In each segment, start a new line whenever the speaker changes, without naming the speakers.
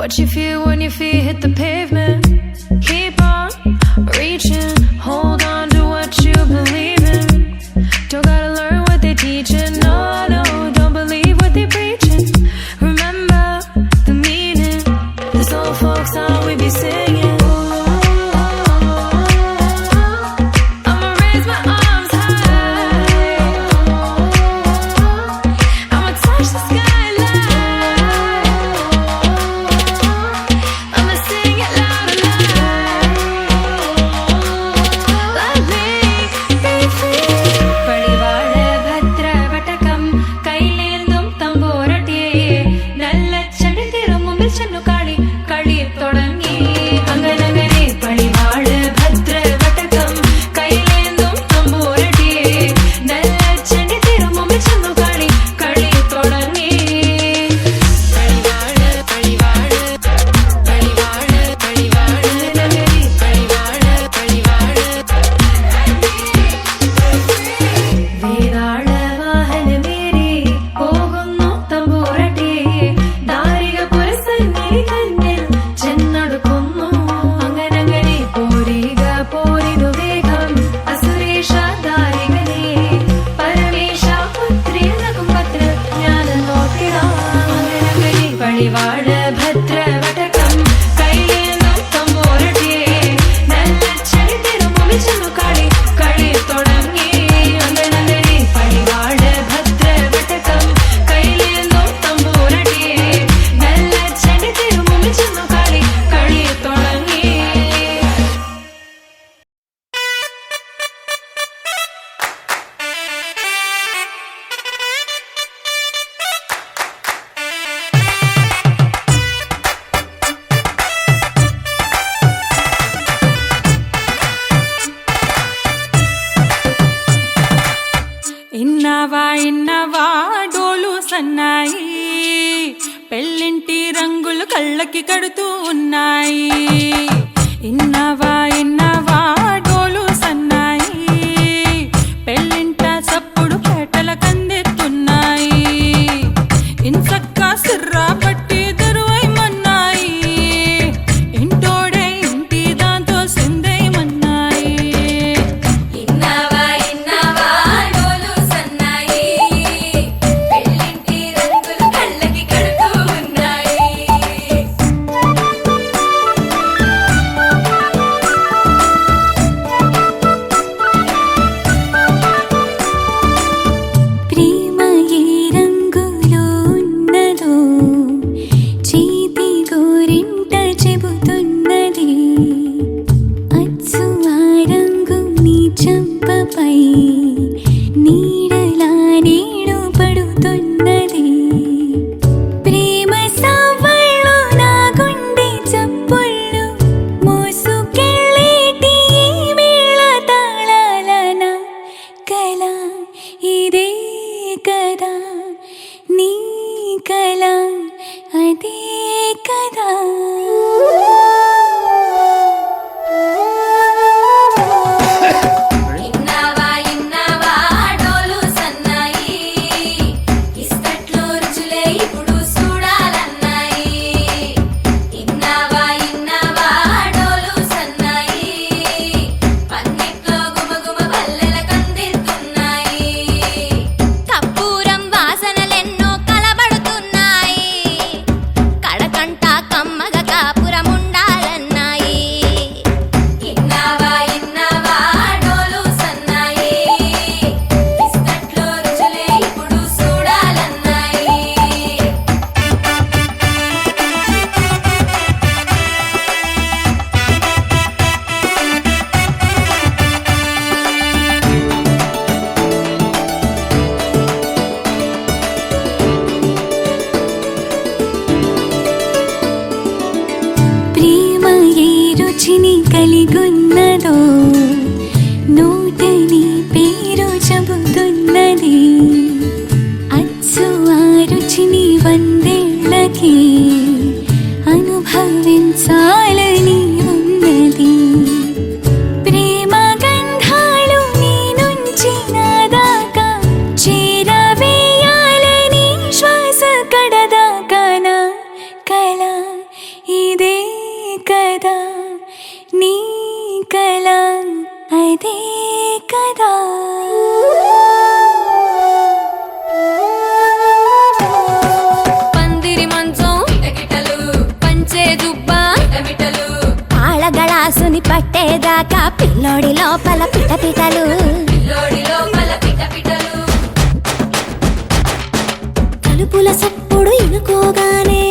What you feel when your feet hit the pavement. Keep on reaching, hold on to what you believe in. Don't gotta learn what they teaching, no, no, don't believe what they preaching. Remember the meaning, this old folk song we be singing. പടിവാള ഭദ്രവടകം കൈയേന്തും തമ്പൂരട്ടി നെല്ലച്ചടി തിരുമുമിച്ചെന്നു കളി കളി തുടങ്ങി അന്തനന്തരി പടിവാള ഭദ്രവടകം കൈയേന്തും തമ്പൂരട്ടി നെല്ലച്ചടി തിരുമുമിച്ചെന്നു കളി കളി തുടങ്ങി.
ఇన్నవా ఇన్నవా డోలు సన్నాయి పెళ్ళింటి రంగులు కళ్ళకి కడుతూ ఉన్నాయి. ఇన్నవా ఇన్నవా డోలు సన్నాయి పెళ్ళింట సప్పుడు పేటల కందెత్తున్నాయి. ఇన్సక్క సిర్రా పట్టి దరువైమన్నాయి ఇంటోడే ఇంటి దాంతో సిందేయమన్నాయి.
ఇన్నవా ఇన్నవా డోలు సన్నాయి పెళ్ళింటి రంగులు కళ్ళకి కడుతూ ఉన్నాయి.
ప్రేమ ఏ రంగులో ఉన్నదో చేతి గోరింట చెబుతున్నది. అచ్చు ఆ రంగు నీ చెంపపై నీడలా నీడు పడుతున్నది. ప్రేమ సవ్వళ్ళు నా గుండె చప్పుళ్ళు మోసుకెళ్ళేటి ఈ మేళ తాళాలన కల ఇదే కదా నీ కల అదే కదా.
ఇన్నవా ఇన్నవా డోలు సన్నాయి ఇస్తట్లో రుచులే ఇప్పుడు చూడాలన్నాయి. ఇన్నవా ఇన్నవా డోలు సన్నాయి పన్నిట్లో గుమగుమ పల్లెల కందిస్తున్నాయి. కప్పూరం వాసనలెన్నో కలబడుతున్నాయి కడకంట కమ్మగ కాపురం ఉండాలన్నాయి. ఇన్నవా ఇన్నవా డోలు సన్నాయి ఇస్తట్లో రుచులే ఇప్పుడు చూడాలన్నాయి.
ప్రేమ ఏ రుచిని కలిగున్నదో నోటని పేరు చెబుతున్నది. అచ్చు ఆ రుచిని వందేళ్ళకి అనుభవించాలని ఉన్నది. ప్రేమ గంధాలు నీ నుంచి నా దాకా చేరవేయాలని శ్వాస కడదాకా నా కల ఇదే కదా నీ కల అదే కదా.
పందిరి మంచం కిటకిటలు పంచే జుబ్బా మిటమిటలు
ఆళగళాసుని పట్టేదాకా పిల్లోడి లోపల పిటపిటలు
పిల్లోడి లోపల పిటపిటలు
తలుపుల సప్పుడు ఇనుకోగానే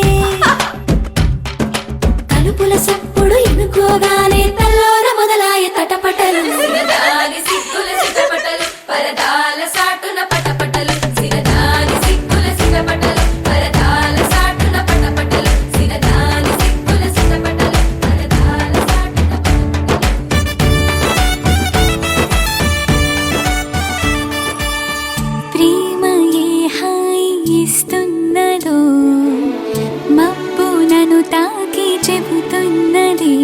తలుపుల సప్పుడు ఇనుకోగానే తల్లోన మొదలాయ తటపటలు.
సిరదాని సిగ్గుల సిటపటలు పరదాల సాటున పటపటలు సిరదాని సిగ్గుల సిటపటలు పరదాల సాటున పటపటలు సిరదాని సిగ్గుల సిటపటలు పరదాల సాటున
ప్రేమ ఏ హాయి ఇస్తున్నదో మబ్బు నన్ను తాకి చెబుతున్నది.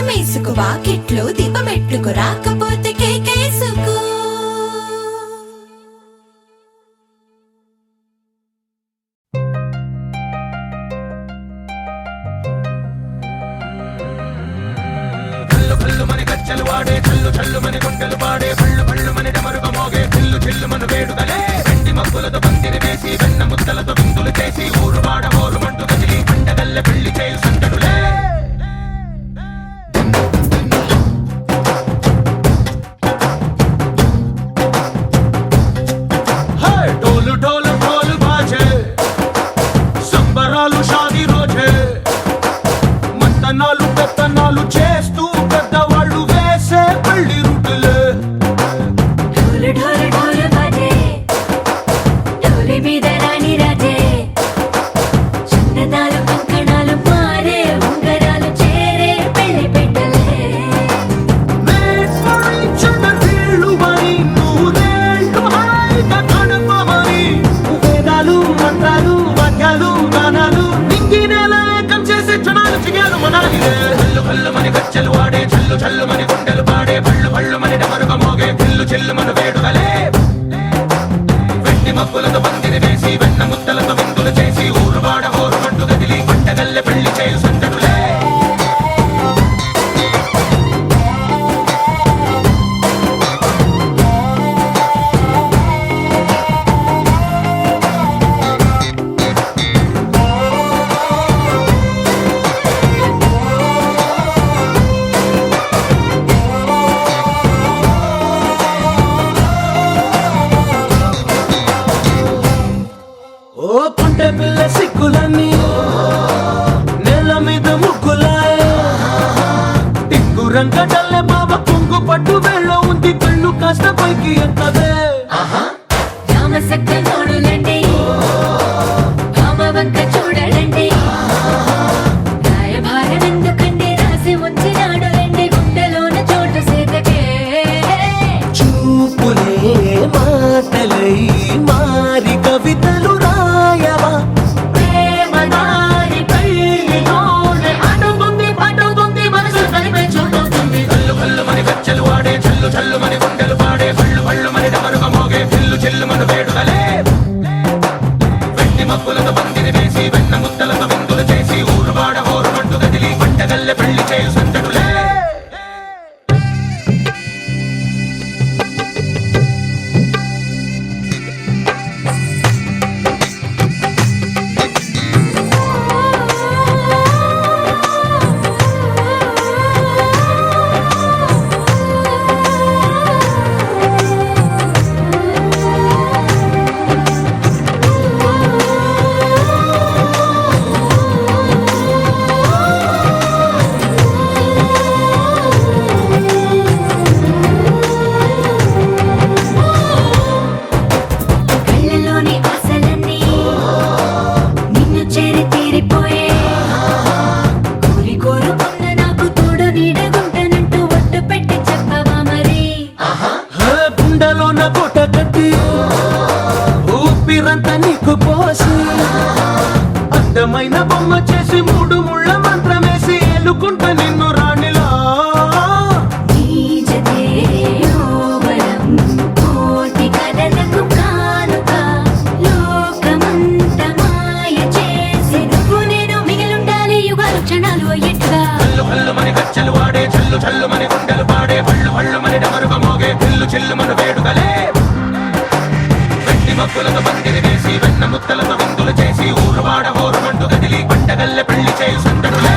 మంచమేసుకు వాకిట్లో దీపమెట్టుకు రాకపోతే కేకేసుకో
చేస్తూ పెద్దవాళ్ళు వేసే పెళ్లి రూటులే చల్లుమని గుండెలు పాడే పళ్ళు పళ్ళుమని డమరుగ మోగే పిల్లు చెల్లుమను వేడుదలే వెండి మబ్బులతో పందిరి వేసి వెన్న ముద్దలతో విందులు చేసి ఊరు వాడ హోరు మంటు గదిలి పంటగల్లె పెళ్లి చేయు సందడులే పిల్ల సిక్కులన్నీ నెల మీద ముగ్గులాయ టింగు రంగడల్లె బాబా కుంగు పట్టు వెళ్ళ ఉంది కళ్ళు కాస్త పైకి ఎక్కదే
చూడండి రాయభారం ఎందుకండి రాసి ఉంచినాడు రండి గుండెలోన చోటు సేతకే
చూపులే మాటలై మారి కవితలు రాయవా
ప్రేమదారి పెళ్లిలోనే అడుగుంది పడుతుంది మనసు కలిపే చూడుతుంది
కళ్ళు కళ్ళుమని గజ్జలు వాడే చల్లు చల్లుమని గుండెలు పాడే పళ్ళు పళ్ళుమని డమరుగ మోగే పిల్లు చెల్లుమను వేడుదలే వెండి మబ్బులతో పందిరి వేసి వెన్న ముద్దలతో విందులు చేసి ఊరు వాడ హోరు మంటు గదిలి పంటగల్లె పెళ్లి చేయు సందడులే ఊపిరంతా నీకు పోసి అందమైన బొమ్మ చేసి మూడు ముళ్ళ మంత్రమేసి ఎలుకుంటా నిన్ను రాణిలా గజ్జలు వాడే చల్లు చల్లుమని గుండెలు పాడే పళ్ళు పళ్ళుమని డమరుగ మోగే పిల్లు చెల్లుమను వేడుదలే వెండి మబ్బులతో పందిరి వేసి వెన్న ముద్దలతో విందులు చేసి ఊరు వాడ హోరు మంటు గదిలి పంటగల్లె పెళ్లి చేయు సందడులే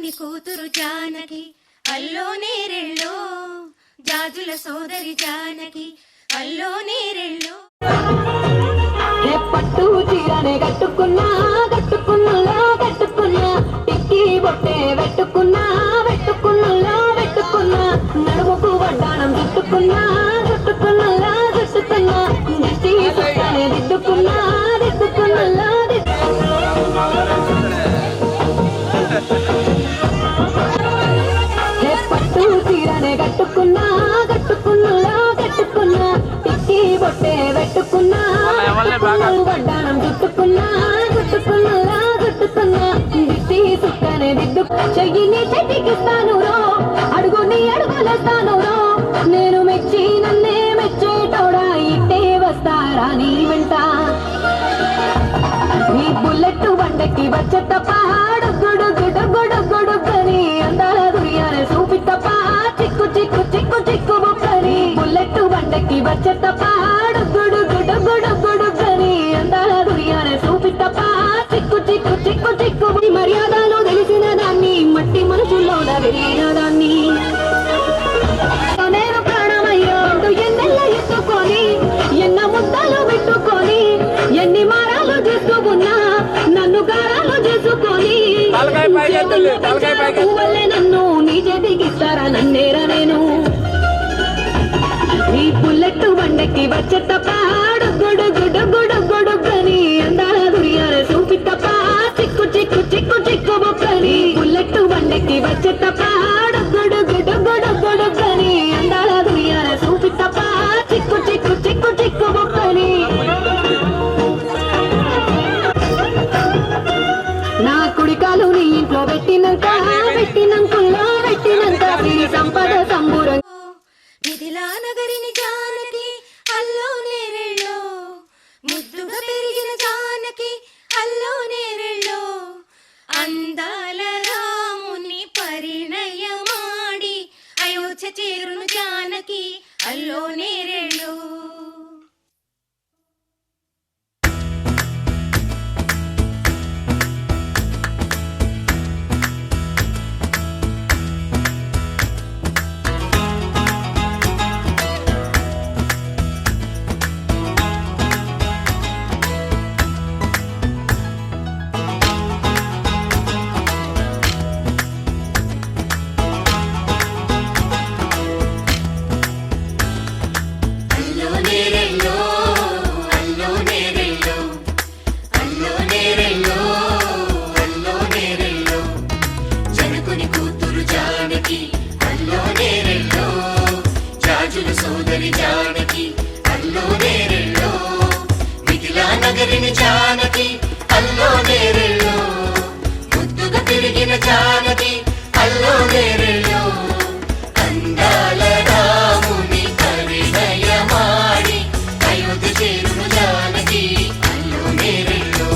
జనకుని కూతురు జానకి అల్లో నేరెళ్ళో జాజుల సోదరి జానకి అల్లో నేరెళ్ళో
పట్టు చీరనే కట్టుకున్నా కట్టుకున్నలో కట్టుకున్నా టిక్కి బొట్టే పెట్టుకున్నా పెట్టుకున్నలో పెట్టుకున్నా నడుముకు వడ్డాణం చుట్టుకున్నా చుట్టుకున్నలో చుట్టుకున్నా దిష్టి సుత్తనే దిద్దుకున్నా దిద్దుకున్నలో పట్టు చీరనే కట్టుకున్నా కట్టుకున్నలో కట్టుకున్నా టిక్కి బొట్టే పెట్టుకున్నా వడ్డాణం చుట్టుకున్నా చుట్టుకున్నలా చుట్టుకున్నా దిష్టి సుక్కనే దిద్దు చెయ్యిని చెట్టికిస్తాను రో అడుగుని అడుగులేస్తాను రో నేను మెచ్చి నన్నే మెచ్చేటోడా ఇట్టే వస్తారా నీ వెంట నీ బుల్లెట్ బండకి వచ్చే తప్ప గుడుగు గుడుగు గుడుగని అందాల దుర్యానే చూపి తప్ప చిక్కు చిక్కు చిక్కు చిక్కు బుక్కని బుల్లెట్ బండకి వచ్చే తప్ప గుడుగు గుడుగు గుడుగని అందాల దుర్యానే చూపి తప్ప చిక్కు చిక్కు చిక్కు చిక్కు మర్యాదలు తెలిసిన దాన్ని మట్టి మనుషుల్లో వెళ్ళిన దాన్ని నేను ప్రాణమయ్యో ఎన్నెల్ల ఎత్తుకొని ఎన్న ముద్దలు పెట్టుకొని ఎన్ని మారాలు చేసుకున్నా నన్ను గారాలు చేసుకొని పువ్వులే నన్ను నీ చేతికిస్తారా నన్నేరా నేను ఈ బుల్లెట్ బండకి వచ్చే తప్ప గుడుగు గుడుగు గుడుగని అందాల దుర్యానే చూపి తప్ప చిక్కు చిక్కు చిక్కు చిక్కు బొక్కని బుల్లెట్ బండకి వచ్చే తప్ప గుడుగు గుడుగు గుడుగని అందాల దుర్యానే చూపి తప్ప చిక్కు చిక్కు చిక్కు చిక్కు బొక్కని నా కుడికాలు నీ ఇంట్లో పెట్టినాక సిరి సంపద సంబూరం
మిథిలా నగరిని జానకి అల్లో నేరెళ్ళో ముద్దుగా పెరిగిన జానకి అల్లో నేరెళ్ళో అందాల రాముని పరిణయమాడి అయోధ్య చేరును జానకి అల్లో నేరెళ్ళో
నగరిని జానకి అల్లో నేరెళ్ళో ముద్దుగా తిరిగిన జానకి అల్లో నేరెళ్ళో అందాల రాముని పరిణయమాడి అయోధ్య చేరును జానకి అల్లో నేరెళ్ళో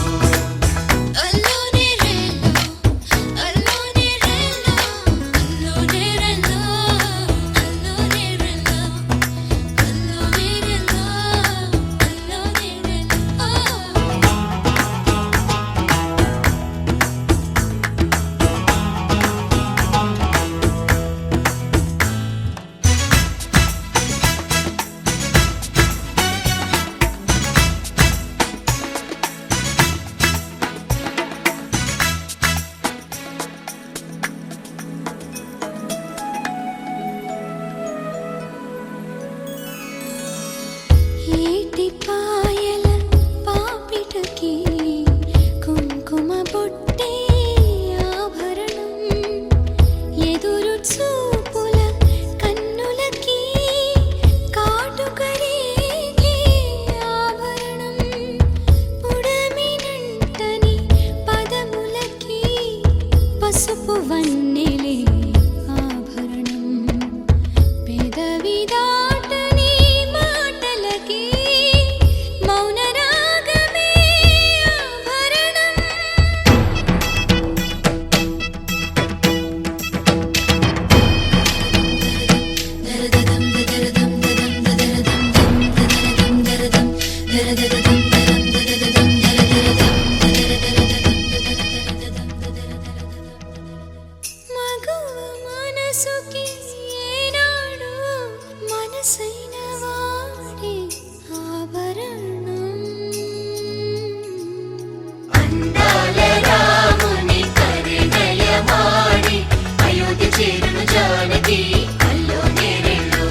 జానకి అల్లో నేరెళ్ళు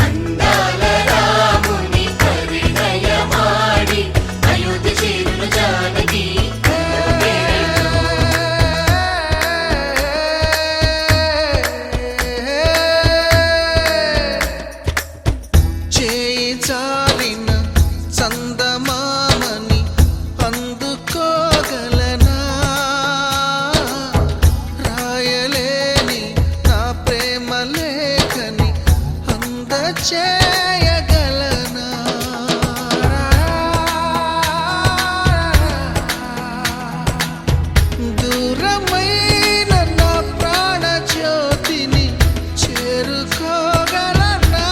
అందాల రాముని పరిణయమాడి అయోధ్య చేరును జానకి అల్లో నేరెళ్ళు
చేయి చాలిన చందమామని అందుకోగలనా రాయలేని నా ప్రేమ లేఖని అందచేయగలనా దూరమైన నా ప్రాణ జ్యోతిని చేరుకోగలనా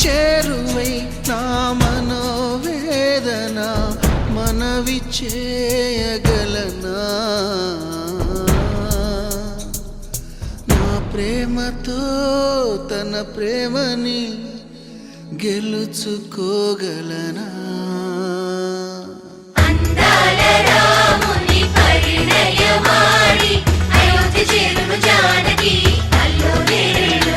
చేరువై నా మనోవేదన మనవి చేయగలనా నా ప్రేమతో తన ప్రేమని గెలుచుకోగలనా
అందాల రాముని పరిణయమాడి అయోధ్య చేరును జానకి అల్లో నేరెళ్ళు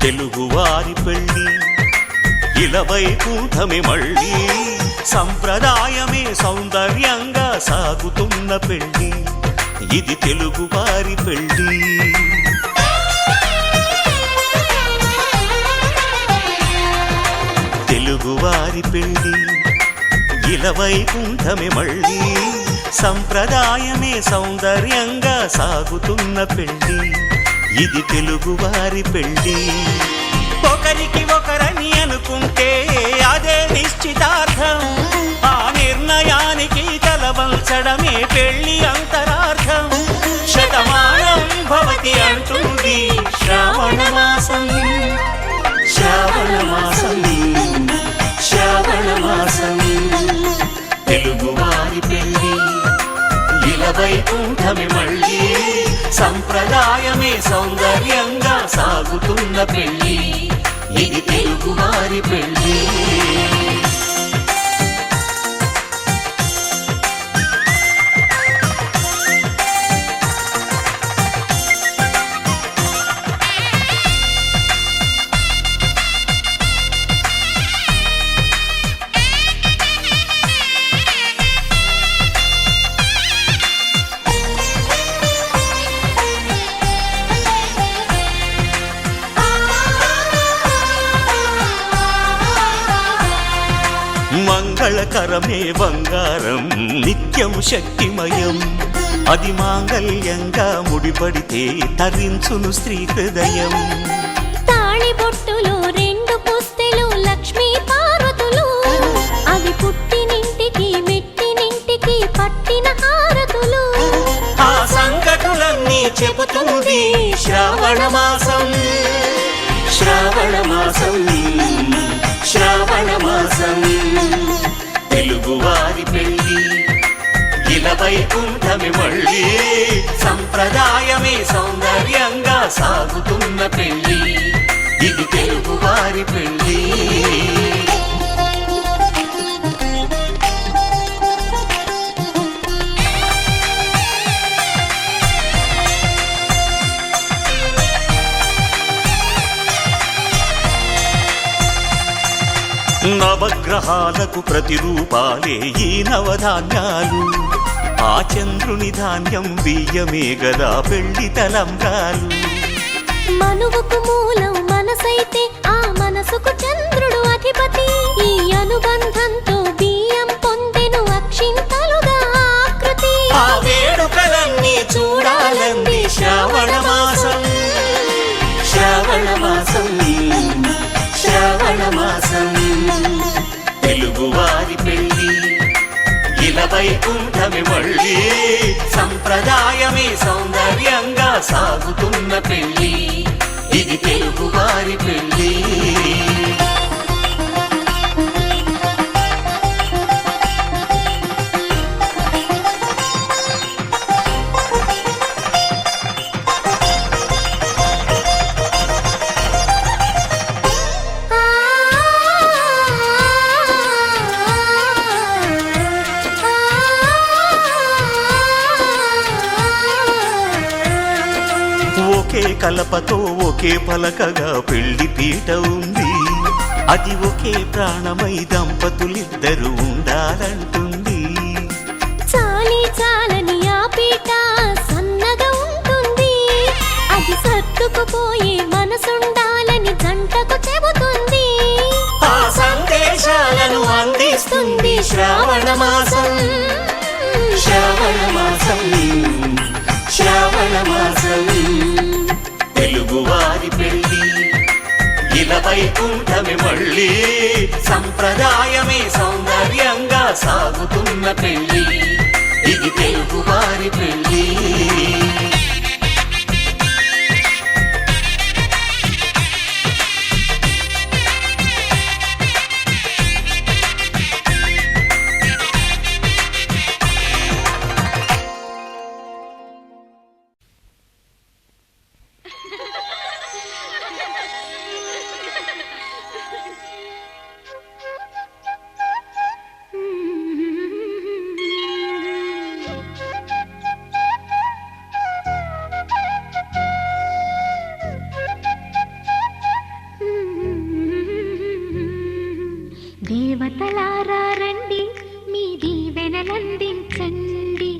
తెలుగువారి పెళ్ళి ఇలవైకుంఠమే మళ్ళీ సంప్రదాయమే సౌందర్యంగా సాగుతున్న పెళ్ళి ఇది తెలుగువారి పెళ్ళి తెలుగువారి పెళ్ళి ఇలవైకుంఠమే మళ్ళీ సంప్రదాయమే సౌందర్యంగా సాగుతున్న పెళ్ళి ఇది తెలుగువారి పెళ్ళి ఒకరికి ఒకరని అనుకుంటే అదే నిశ్చితార్థం ఆ నిర్ణయానికి తలవంచడమే పెళ్ళి అంతరార్థం శతమానం భవతి అంటుంది శ్రావణ మాసం శ్రావణ మాసం శ్రావణ మాసం తెలుగువారి పెళ్ళి ఇలవైకుంఠమే మళ్ళీ సంప్రదాయమే సౌందర్యంగా సాగుతున్న పెళ్ళి ఇది తెలుగువారి పెళ్ళి మంగళకరమే బంగారం నిత్యం శక్తిమయం అది మాంగళ్యంగా ముడిపడితే తరించును స్త్రీ హృదయం
తాళి బొట్టులో రెండు పుస్తెలు లక్ష్మీ పార్వతులు అవి పుట్టినింటికి మెట్టినింటికి పట్టిన హారతులు
ఆ సంగతులన్నీ చెబుతుంది శ్రావణ మాసం శ్రావణ మాసం శ్రావణ మాసం తెలుగువారి పెళ్ళి ఇలవైకుంఠమే మళ్ళీ సంప్రదాయమే సౌందర్యంగా సాగుతున్న పెళ్ళి ఇది తెలుగువారి పెళ్ళి నవగ్రహాలకు ప్రతిరూపాలే ఈ నవధాన్యాలు ఆ చంద్రుని ధాన్యం బియ్యమే గదా పెళ్లి తలంబ్రాలు.
మనువుకు మూలం మనసైతే ఆ మనసుకు చంద్రుడు అధిపతి. ఈ అనుబంధంతో బియ్యం పొందెను అక్షింతలుగా ఆకృతి.
ఆ వేడుకలన్నీ చూడాలంది శ్రావణ మాసం, శ్రావణ మాసం, శ్రావణ మాసం. తెలుగువారి పెళ్లి ఇలా వైకుంఠమి మళ్ళీ, సంప్రదాయమే సౌందర్యంగా సాగుతున్న పెళ్లి, ఇది తెలుగువారి పెళ్లి. ఒకే కలపతో ఒకే పలకగా పెళ్లి పీట ఉంది, అది ఒకే ప్రాణమై దంపతులిద్దరూ ఉండాలంటుంది.
చాలి చాలని ఆ పీట సన్నగా ఉంటుంది, అది సర్దుకుపోయే మనసుండాలని జంటకు చెబుతుంది.
ఆ సందేశాలను అందిస్తుంది శ్రావణ మాసం, శ్రావణ మాసం, శ్రావణ మాసం. తెలుగువారి పెళ్లి ఇలా వైకుంఠమి మళ్ళీ, సంప్రదాయమే సౌందర్యంగా సాగుతున్న పెళ్లి, ఇది తెలుగువారి పెళ్లి.
దేవతలారా రండి, మీ దీవెనలందించండి,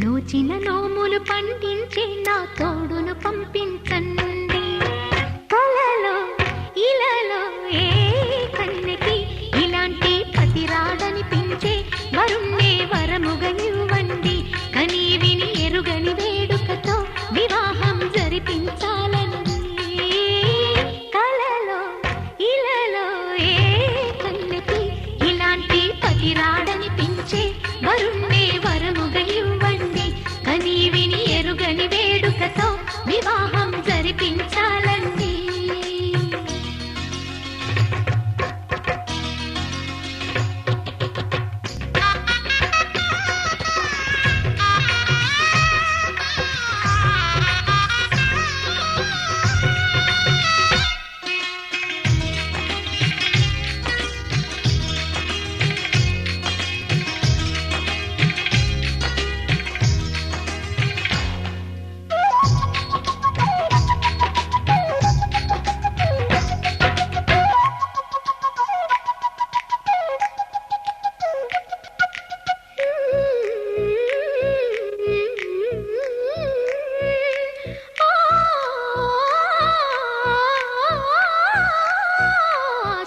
నోచిన నోములు పండించే నా తోడును పంపించండి. కలలో ఇలలో ఏ కన్నెకి ఇలాంటి పతి రాడనిపించే వరుణ్ణే వరముగా ఇవ్వండి. కనీ విని ఎరుగని వేడుకతో వివాహం జరిపించాలని. కలలో ఇలలో ఏ కన్నెకి ఇలాంటి పతి రాడనిపించే వరుణ్ణే వరముగా ఇవ్వండి. కనీ విని ఎరుగని వేడుకతో వివాహం జరిపించాలండి.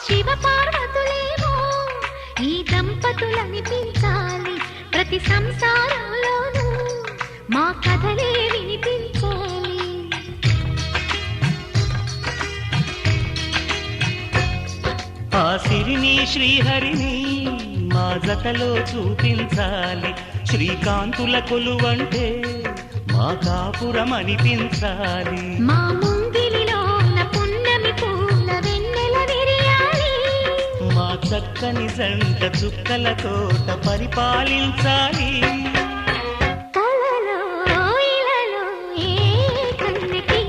శివ పార్వతులేమో ఈ దంపతులనిపించాలి, ప్రతి సంసారంలోనూ మా కథలే వినిపించాలి.
ఆ సిరిని శ్రీహరిని మా జతలో చూపించాలి, శ్రీకాంతుల కొలువంటే మా కాపురం అనిపించాలి.
మా ముంగిలిలోన పున్నమి పూల వెన్నెల విరియాలి,
మా చక్కని జంట చుక్కల తోట పరిపాలించాలి.
కలలో ఇలలో ఏ కన్నెకి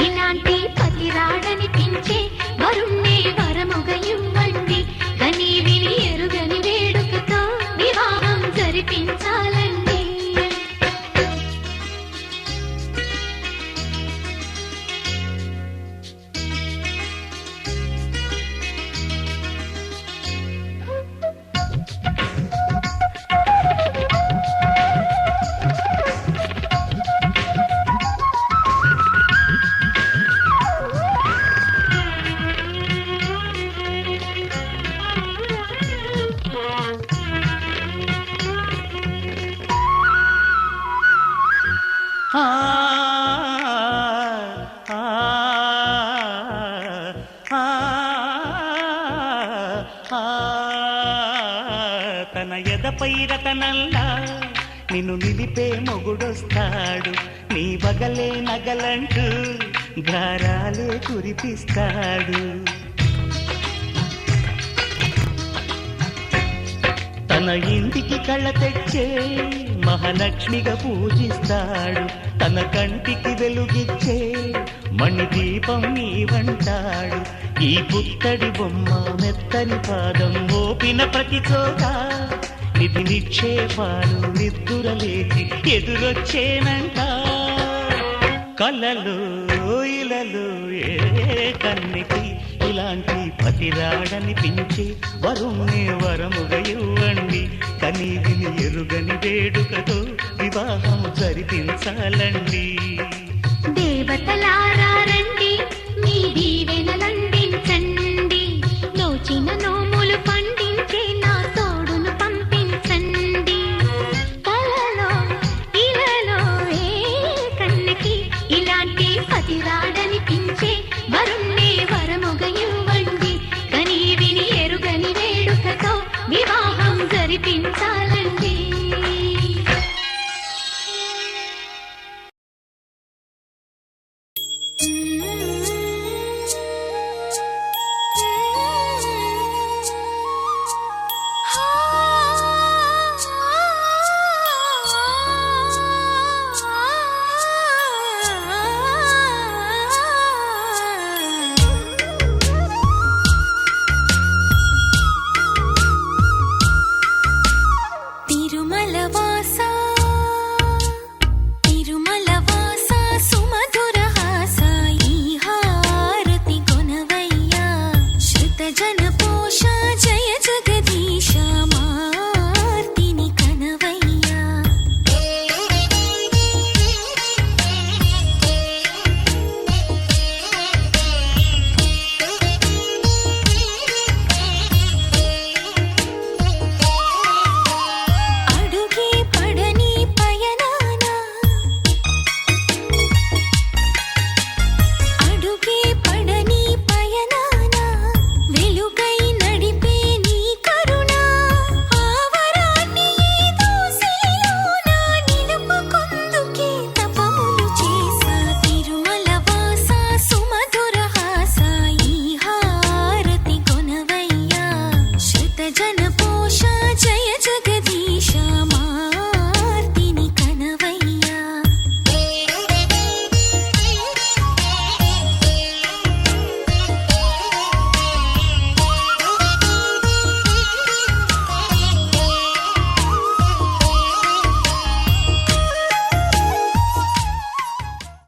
ఇలాంటి పతి రాడనిపించే వరుణ్ణే వరముగా ఇవ్వండి. కనీ విని ఎరుగని వేడుకతో వివాహం జరిపించాలండి.
తన ఎదపై రతనల్లా నిన్ను నిలిపే మొగుడొస్తాడు నీ బగలే నగలంటూ గారాలే కురిపిస్తాడు తన ఇంటికి కళ్ళ తెచ్చే మహాలక్ష్మిగా పూజిస్తాడు తన కంటికి వెలుగిచ్చే మణిదీపం నీవంటాడు ఈ పుత్తడి బొమ్మ మెత్తని పాదం మోపిన ప్రతి చోట నిధి నిక్షేపాలు నిద్దురలేచి ఎదురొచ్చేనంట కళ్ళలో ఇలలో ఏ కన్నికి ఇలాంటి పతిరాడనిపించి వరుణ్ణి వరముగా ఇవ్వండి కనీవిని ఎరుగని వేడుకతో వివాహం జరిపించాలండి
దేవతలారా రండి మీ దీవెనలందించండి నోచిన నోములు పండించే నా తోడును పంపించండి కలలో ఇలలో ఏ కన్నకి ఇలాంటి పతిరాడనిపించే వరుణ్ణి వరముగా ఇవ్వండి కనీవిని ఎరుగని వేడుకతో వివాహం జరిపించాలండి